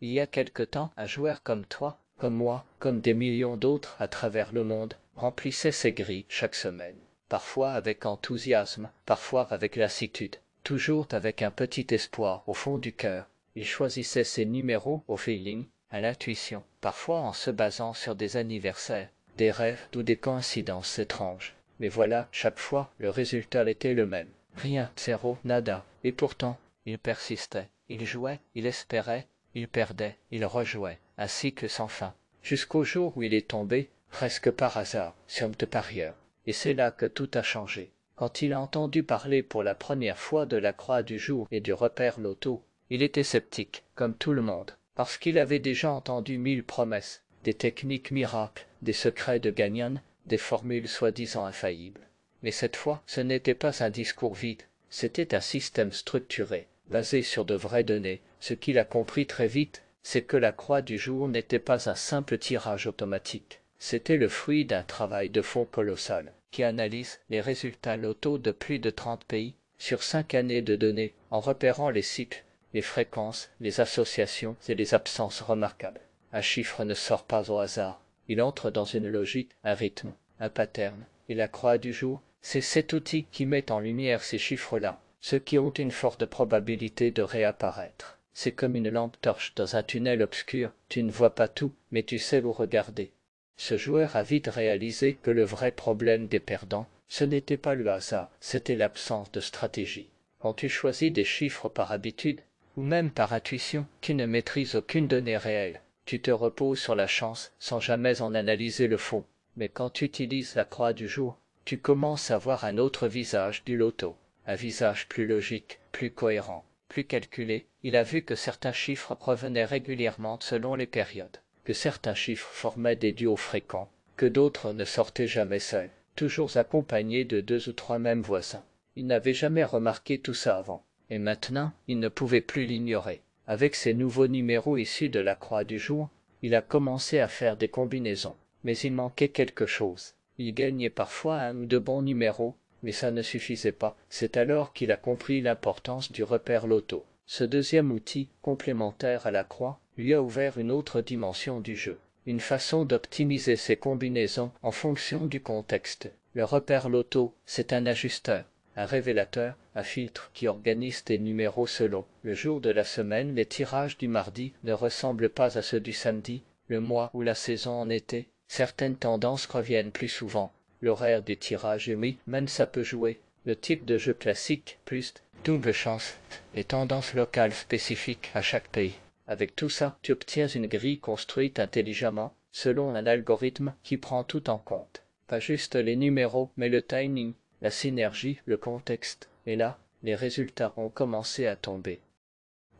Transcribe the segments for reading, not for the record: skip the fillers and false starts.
Il y a quelque temps, un joueur comme toi, comme moi, comme des millions d'autres à travers le monde, remplissait ses grilles chaque semaine. Parfois avec enthousiasme, parfois avec lassitude, toujours avec un petit espoir au fond du cœur. Il choisissait ses numéros au feeling, à l'intuition, parfois en se basant sur des anniversaires, des rêves ou des coïncidences étranges. Mais voilà, chaque fois, le résultat était le même. Rien, zéro, nada. Et pourtant, il persistait. Il jouait, il espérait, il perdait, il rejouait, ainsi que sans fin. Jusqu'au jour où il est tombé, presque par hasard, sur de parieur. Et c'est là que tout a changé. Quand il a entendu parler pour la première fois de la croix du jour et du repère loto, il était sceptique, comme tout le monde, parce qu'il avait déjà entendu 1000 promesses, des techniques miracles, des secrets de gagnants, des formules soi-disant infaillibles. Mais cette fois, ce n'était pas un discours vide, c'était un système structuré, basé sur de vraies données. Ce qu'il a compris très vite, c'est que la croix du jour n'était pas un simple tirage automatique. C'était le fruit d'un travail de fond colossal, qui analyse les résultats loto de plus de 30 pays, sur 5 années de données, en repérant les cycles, les fréquences, les associations et les absences remarquables. Un chiffre ne sort pas au hasard. Il entre dans une logique, un rythme, un pattern. Et la croix du jour, c'est cet outil qui met en lumière ces chiffres-là, ceux qui ont une forte probabilité de réapparaître. C'est comme une lampe torche dans un tunnel obscur, tu ne vois pas tout, mais tu sais où regarder. Ce joueur a vite réalisé que le vrai problème des perdants, ce n'était pas le hasard, c'était l'absence de stratégie. Quand tu choisis des chiffres par habitude, ou même par intuition, qui ne maîtrise aucune donnée réelle, tu te reposes sur la chance sans jamais en analyser le fond. Mais quand tu utilises la croix du jour, tu commences à voir un autre visage du loto, un visage plus logique, plus cohérent, plus calculé. Il a vu que certains chiffres revenaient régulièrement selon les périodes, que certains chiffres formaient des duos fréquents, que d'autres ne sortaient jamais seuls, toujours accompagnés de 2 ou 3 mêmes voisins. Il n'avait jamais remarqué tout ça avant, et maintenant il ne pouvait plus l'ignorer. Avec ces nouveaux numéros issus de la croix du jour, il a commencé à faire des combinaisons. Mais il manquait quelque chose. Il gagnait parfois 1 ou 2 bons numéros, mais ça ne suffisait pas. C'est alors qu'il a compris l'importance du repère loto. Ce deuxième outil, complémentaire à la croix, lui a ouvert une autre dimension du jeu, une façon d'optimiser ses combinaisons en fonction du contexte. Le repère loto, c'est un ajusteur, un révélateur, un filtre qui organise tes numéros selon le jour de la semaine. Les tirages du mardi ne ressemblent pas à ceux du samedi, le mois ou la saison en été. Certaines tendances reviennent plus souvent. L'horaire du tirage oui, même ça peut jouer. Le type de jeu classique, plus double chance, les tendances locales spécifiques à chaque pays. Avec tout ça, tu obtiens une grille construite intelligemment, selon un algorithme qui prend tout en compte. Pas juste les numéros, mais le timing, la synergie, le contexte. Et là, les résultats ont commencé à tomber.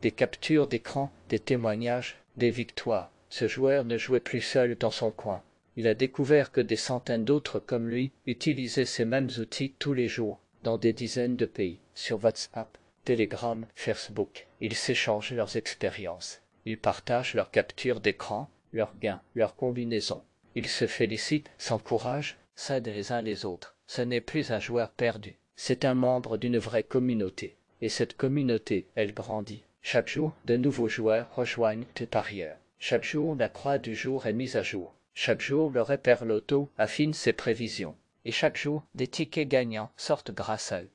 Des captures d'écran, des témoignages, des victoires. Ce joueur ne jouait plus seul dans son coin. Il a découvert que des centaines d'autres comme lui utilisaient ces mêmes outils tous les jours, dans des dizaines de pays, sur WhatsApp, Telegram, Facebook. Ils s'échangent leurs expériences. Ils partagent leurs captures d'écran, leurs gains, leurs combinaisons. Ils se félicitent, s'encouragent, s'aident les uns les autres. Ce n'est plus un joueur perdu, c'est un membre d'une vraie communauté. Et cette communauté, elle grandit. Chaque jour, de nouveaux joueurs rejoignent tes parieurs. Chaque jour, la croix du jour est mise à jour. Chaque jour, le repère loto affine ses prévisions. Et chaque jour, des tickets gagnants sortent grâce à eux.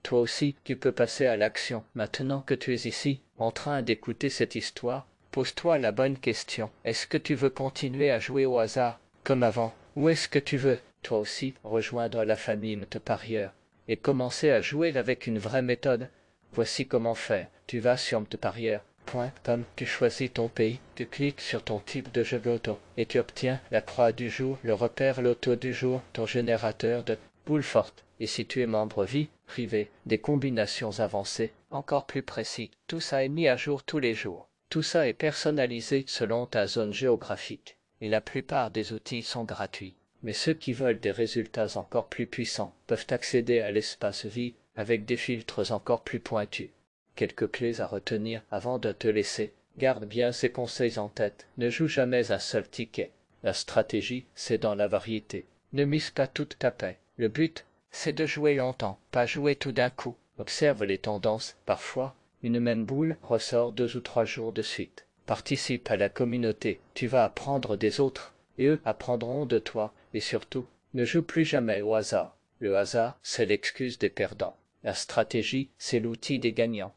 Toi aussi, tu peux passer à l'action. Maintenant que tu es ici, en train d'écouter cette histoire, pose-toi la bonne question. Est-ce que tu veux continuer à jouer au hasard, comme avant, ou est-ce que tu veux, toi aussi, rejoindre la famille de parieurs et commencer à jouer avec une vraie méthode? Voici comment faire. Tu vas sur mteparieur.com, tu choisis ton pays, tu cliques sur ton type de jeu loto et tu obtiens la croix du jour, le repère loto du jour, ton générateur de boules fortes. Et si tu es membre vie privée, des combinations avancées, encore plus précis. Tout ça est mis à jour tous les jours. Tout ça est personnalisé selon ta zone géographique. Et la plupart des outils sont gratuits. Mais ceux qui veulent des résultats encore plus puissants peuvent accéder à l'espace vie avec des filtres encore plus pointus. Quelques clés à retenir avant de te laisser. Garde bien ces conseils en tête. Ne joue jamais un seul ticket. La stratégie, c'est dans la variété. Ne mise pas toute ta paix. Le but, c'est de jouer longtemps, pas jouer tout d'un coup. Observe les tendances. Parfois, une même boule ressort 2 ou 3 jours de suite. Participe à la communauté, tu vas apprendre des autres, et eux apprendront de toi, et surtout, ne joue plus jamais au hasard. Le hasard, c'est l'excuse des perdants. La stratégie, c'est l'outil des gagnants.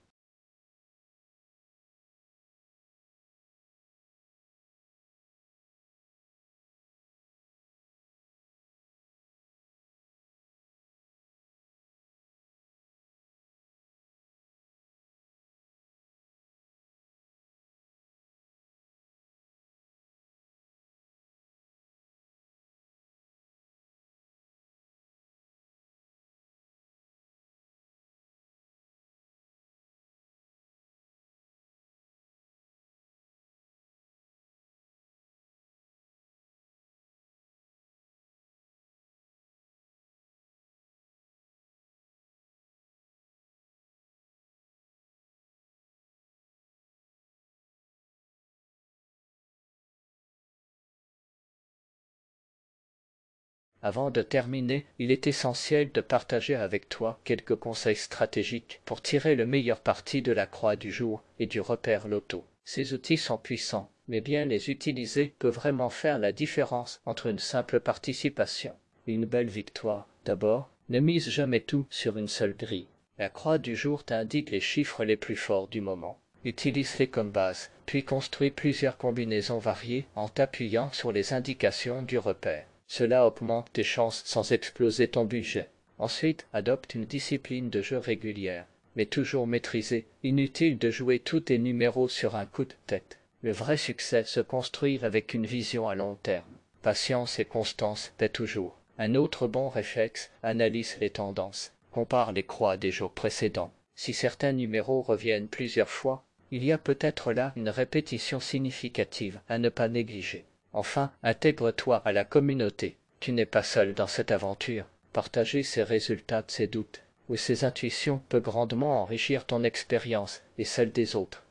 Avant de terminer, il est essentiel de partager avec toi quelques conseils stratégiques pour tirer le meilleur parti de la croix du jour et du repère loto. Ces outils sont puissants, mais bien les utiliser peut vraiment faire la différence entre une simple participation et une belle victoire. D'abord, ne mise jamais tout sur une seule grille. La croix du jour t'indique les chiffres les plus forts du moment. Utilise-les comme base, puis construis plusieurs combinaisons variées en t'appuyant sur les indications du repère. Cela augmente tes chances sans exploser ton budget. Ensuite, adopte une discipline de jeu régulière, mais toujours maîtrisée. Inutile de jouer tous tes numéros sur un coup de tête. Le vrai succès se construit avec une vision à long terme. Patience et constance paient toujours. Un autre bon réflexe, analyse les tendances. Compare les croix des jours précédents. Si certains numéros reviennent plusieurs fois, il y a peut-être là une répétition significative à ne pas négliger. Enfin, intègre-toi à la communauté. Tu n'es pas seul dans cette aventure. Partager ses résultats, ses doutes ou ses intuitions peut grandement enrichir ton expérience et celle des autres.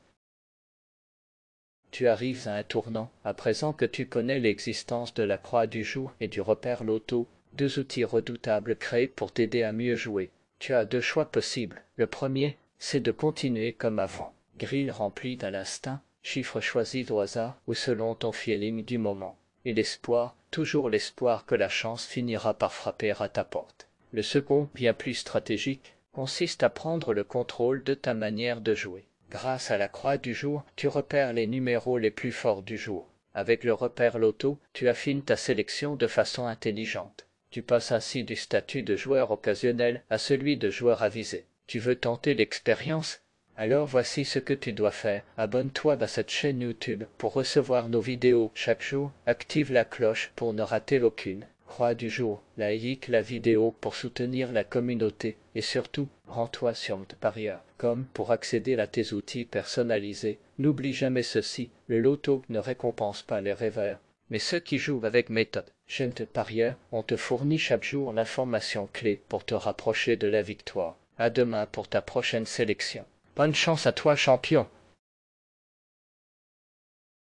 Tu arrives à un tournant, à présent que tu connais l'existence de la croix du jour et du repère loto, deux outils redoutables créés pour t'aider à mieux jouer. Tu as deux choix possibles. Le premier, c'est de continuer comme avant. Grille remplie à l'instinct, chiffres choisis au hasard ou selon ton feeling du moment. Et l'espoir, toujours l'espoir que la chance finira par frapper à ta porte. Le second, bien plus stratégique, consiste à prendre le contrôle de ta manière de jouer. Grâce à la croix du jour, tu repères les numéros les plus forts du jour. Avec le repère loto, tu affines ta sélection de façon intelligente. Tu passes ainsi du statut de joueur occasionnel à celui de joueur avisé. Tu veux tenter l'expérience? Alors voici ce que tu dois faire. Abonne-toi à cette chaîne YouTube pour recevoir nos vidéos chaque jour. Active la cloche pour ne rater aucune. Croix du jour, like la vidéo pour soutenir la communauté et surtout, rends-toi sur Parieur.com pour accéder à tes outils personnalisés. N'oublie jamais ceci, le loto ne récompense pas les rêveurs, mais ceux qui jouent avec méthode. Chez Parieur, on te fournit chaque jour l'information clé pour te rapprocher de la victoire. À demain pour ta prochaine sélection. Bonne chance à toi, champion!